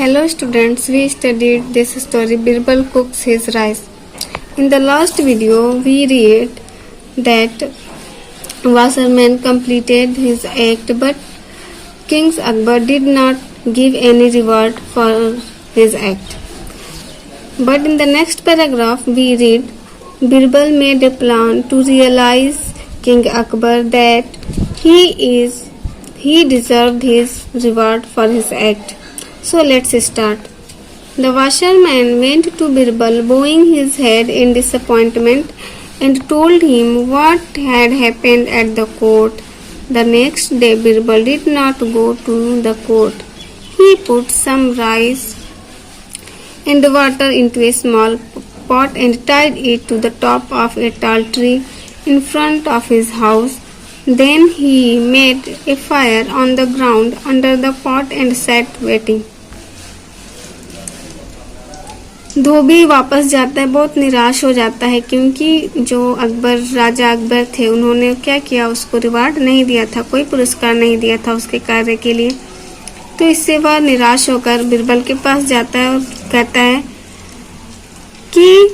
Hello students, we studied this story Birbal cooks his rice. In the last video, we read that washerman completed his act, but King Akbar did not give any reward for his act. But in the next paragraph, we read Birbal made a plan to realize King Akbar that he deserved his reward for his act. So let's start. The washerman went to Birbal, bowing his head in disappointment, and told him what had happened at the court. The next day, Birbal did not go to the court. He put some rice and water into a small pot and tied it to the top of a tall tree in front of his house. Then he made a fire on the ground under the pot and sat waiting. धोबी वापस जाता है, बहुत निराश हो जाता है क्योंकि जो राजा अकबर थे उन्होंने क्या किया, उसको रिवार्ड नहीं दिया था, कोई पुरस्कार नहीं दिया था उसके कार्य के लिए। तो इससे वह निराश होकर बिरबल के पास जाता है और कहता है कि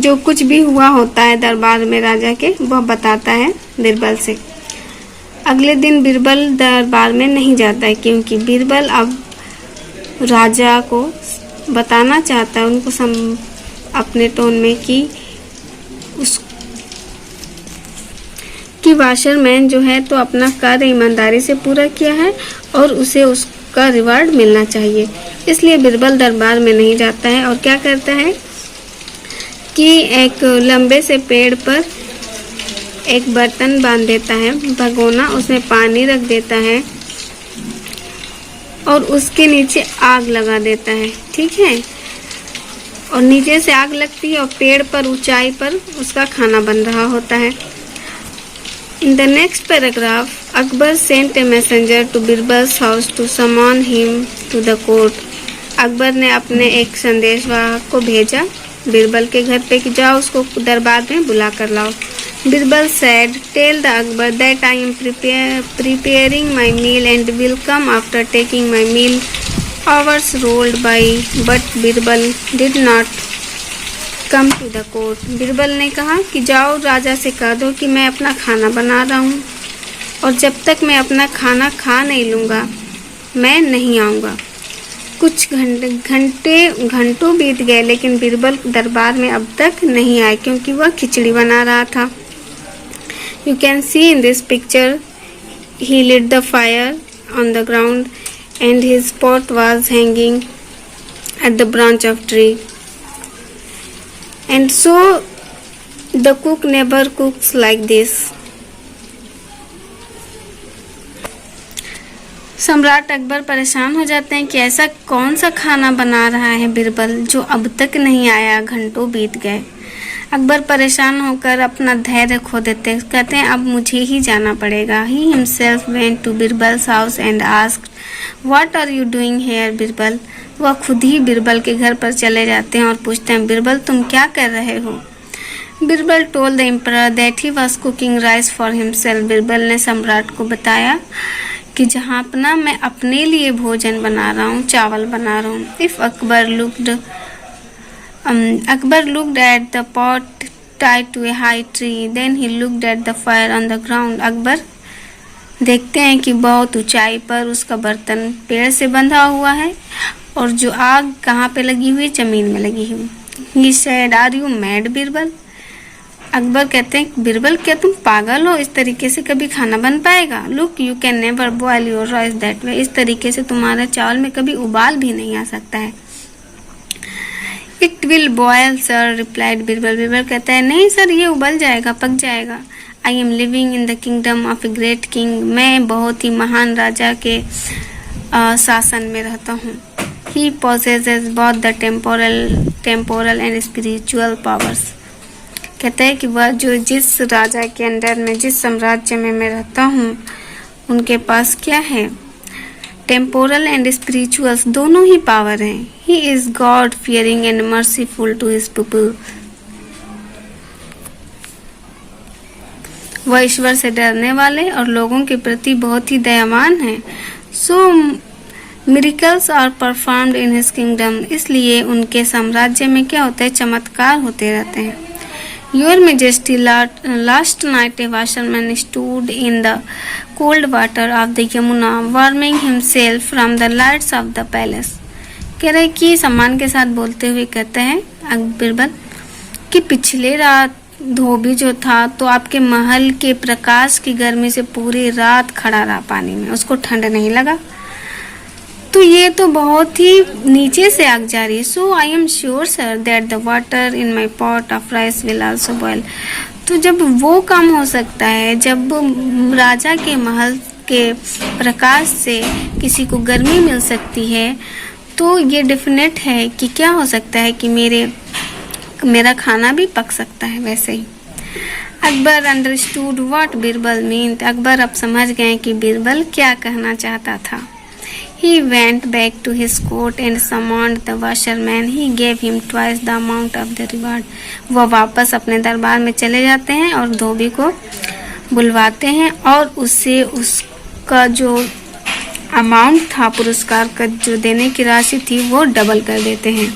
जो कुछ भी हुआ होता है दरबार में राजा के, वह बताता है बिरबल से। अगले दिन बिरबल दरबार में नहीं जाता है क्योंकि बिरबल अब राजा को बताना चाहता है उनको अपने टोन में कि वाशरमैन जो है तो अपना कार्य ईमानदारी से पूरा किया है और उसे उसका रिवार्ड मिलना चाहिए। इसलिए बिरबल दरबार में नहीं जाता है और क्या करता है कि एक लंबे से पेड़ पर एक बर्तन बांध देता है, भगोना, उसमें पानी रख देता है और उसके नीचे आग लगा देता है। ठीक है, और नीचे से आग लगती है और पेड़ पर ऊंचाई पर उसका खाना बन रहा होता है। In the next paragraph, Akbar sent a messenger to Birbal's house to summon him to the court. Akbar ने अपने एक संदेशवाहक को भेजा बिरबल के घर पे कि जाओ उसको दरबार में बुला कर लाओ। Birbal said, "Tell the Akbar that I am preparing my meal and will come after taking my meal." Hours rolled by, but Birbal did not come to the court. Birbal ने कहा कि जाओ राजा से कह दो कि मैं अपना खाना बना रहा हूँ और जब तक मैं अपना खाना खा नहीं लूँगा मैं नहीं आऊँगा। कुछ घंटों बीत गए लेकिन बिरबल दरबार में अब तक नहीं आए क्योंकि वह खिचड़ी बना रहा था। You can see in this picture he lit the fire on the ground and his pot was hanging at the branch of tree. And so the cook never cooks like this. सम्राट अकबर परेशान हो जाते हैं कि ऐसा कौन सा खाना बना रहा है बिरबल जो अब तक नहीं आया, घंटों बीत गए। अकबर परेशान होकर अपना धैर्य खो देते हैं, कहते हैं अब मुझे ही जाना पड़ेगा। He himself went to Birbal's house and asked, "What are you doing here, Birbal?" वह खुद ही बिरबल के घर पर चले जाते हैं और पूछते हैं, बिरबल तुम क्या कर रहे हो? Birbal told the emperor that he was cooking rice for himself. Birbal ने सम्राट को बताया कि जहाँ अपना मैं अपने लिए भोजन बना रहा हूँ, चावल बना रहा हूँ। If Akbar looked at the pot tied to a high tree, then he looked at the fire on the ground. Akbar देखते हैं कि बहुत ऊंचाई पर उसका बर्तन पेड़ से बंधा हुआ है और जो आग कहाँ पे लगी हुई, जमीन में लगी हुई। He said, "Are you mad, Birbal?" Akbar कहते हैं बिरबल क्या तुम पागल हो, इस तरीके से कभी खाना बन पाएगा? Look, you can never boil your rice that way. इस तरीके से तुम्हारे चावल में कभी उबाल भी नहीं आ सकता है। It will boil, sir, replied Birbal. Birbal कहता है नहीं सर, ये उबल जाएगा, पक जाएगा। I am living in the kingdom of a great king. मैं बहुत ही महान राजा के शासन में रहता हूँ। He possesses both the temporal and spiritual powers. कहता है कि वह जिस राजा के अंडर में, जिस साम्राज्य में मैं रहता हूँ, उनके पास क्या है? टेम्पोरल एंड स्पिरिचुअल्स दोनों ही पावर हैं। He is God fearing and merciful to his people. वह ईश्वर से डरने वाले और लोगों के प्रति बहुत ही दयावान है। So miracles are performed in his kingdom, इसलिए उनके साम्राज्य में क्या होता है, चमत्कार होते रहते हैं। Your majesty, last night A washerman stood in the cold water of the Yamuna warming himself from the lights off the palace. कह रहे कि सम्मान के साथ बोलते हुए कहते हैं बीरबल कि पिछले रात धोबी जो था तो आपके महल के प्रकाश की गर्मी से पूरी रात खड़ा रहा पानी में, उसको ठंड नहीं लगा। तो ये तो बहुत ही नीचे से आग जा रही है। So I am sure sir that the water in my pot of rice will also boil. तो जब वो काम हो सकता है, जब राजा के महल के प्रकाश से किसी को गर्मी मिल सकती है, तो ये डेफिनेट है कि क्या हो सकता है कि मेरा खाना भी पक सकता है। वैसे ही Akbar understood what Birbal meant. Akbar अब समझ गए कि बीरबल क्या कहना चाहता था। He went back to his court and summoned the washerman. He gave him twice the amount of the reward. वह वापस अपने दरबार में चले जाते हैं और धोबी को बुलवाते हैं और उससे उसका जो अमाउंट था, पुरस्कार का जो देने की राशि थी, वो डबल कर देते हैं।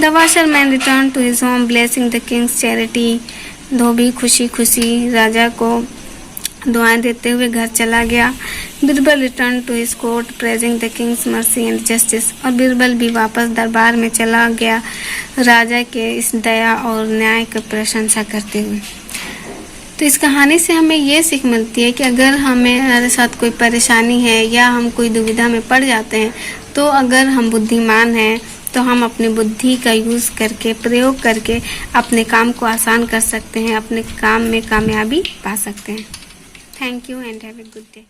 The washerman returned to his home blessing the king's charity. धोबी खुशी खुशी राजा को दुआएं देते हुए घर चला गया। Birbal return to his court praising the king's mercy and justice. और बीरबल भी वापस दरबार में चला गया राजा के इस दया और न्याय की प्रशंसा करते हुए। तो इस कहानी से हमें ये सीख मिलती है कि अगर हमारे साथ कोई परेशानी है या हम कोई दुविधा में पड़ जाते हैं, तो अगर हम बुद्धिमान हैं तो हम अपनी बुद्धि का यूज़ करके, प्रयोग करके अपने काम को आसान कर सकते हैं, अपने काम में कामयाबी पा सकते हैं। Thank you and have a good day.